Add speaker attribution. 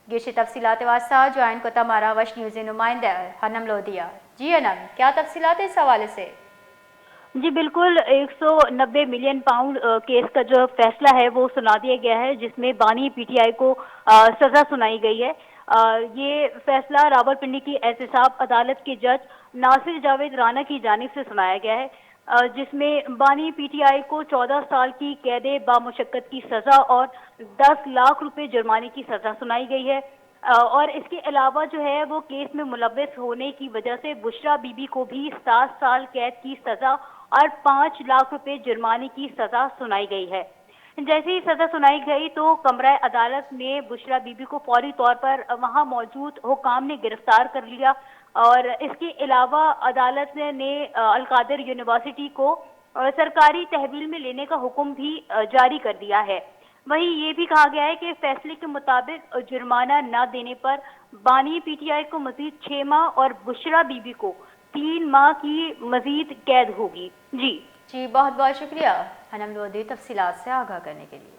Speaker 1: گیشی تفصیلات واسطہ جوائن کو تمہارا وش نیوز نمائندہ ہنم لودیا۔ جی ہنم، کیا تفصیلات اس حوالے سے؟
Speaker 2: جی بالکل، 190 ملین پاؤنڈ کیس کا جو فیصلہ ہے وہ سنا دیا گیا ہے، جس میں بانی پی ٹی آئی کو سزا سنائی گئی ہے۔ یہ فیصلہ راولپنڈی کی احتساب عدالت کے جج ناصر جاوید رانا کی جانب سے سنایا گیا ہے، جس میں بانی پی ٹی آئی کو 14 سال کی قید بامشقت کی سزا اور 10 لاکھ روپے جرمانے کی سزا سنائی گئی ہے۔ اور اس کے علاوہ جو ہے وہ کیس میں ملوث ہونے کی وجہ سے بشرا بی بی کو بھی 7 سال قید کی سزا اور 5 لاکھ روپے جرمانے کی سزا سنائی گئی ہے۔ جیسے ہی سزا سنائی گئی تو کمرہ عدالت نے بشرا بی بی کو فوری طور پر وہاں موجود حکام نے گرفتار کر لیا، اور اس کے علاوہ عدالت نے القادر یونیورسٹی کو سرکاری تحویل میں لینے کا حکم بھی جاری کر دیا ہے۔ وہیں یہ بھی کہا گیا ہے کہ فیصلے کے مطابق جرمانہ نہ دینے پر بانی پی ٹی آئی کو مزید 6 ماہ اور بشرا بی بی کو 3 ماہ کی مزید قید ہوگی۔ جی
Speaker 1: بہت بہت شکریہ ہنم لودی تفصیلات سے آگاہ کرنے کے لیے۔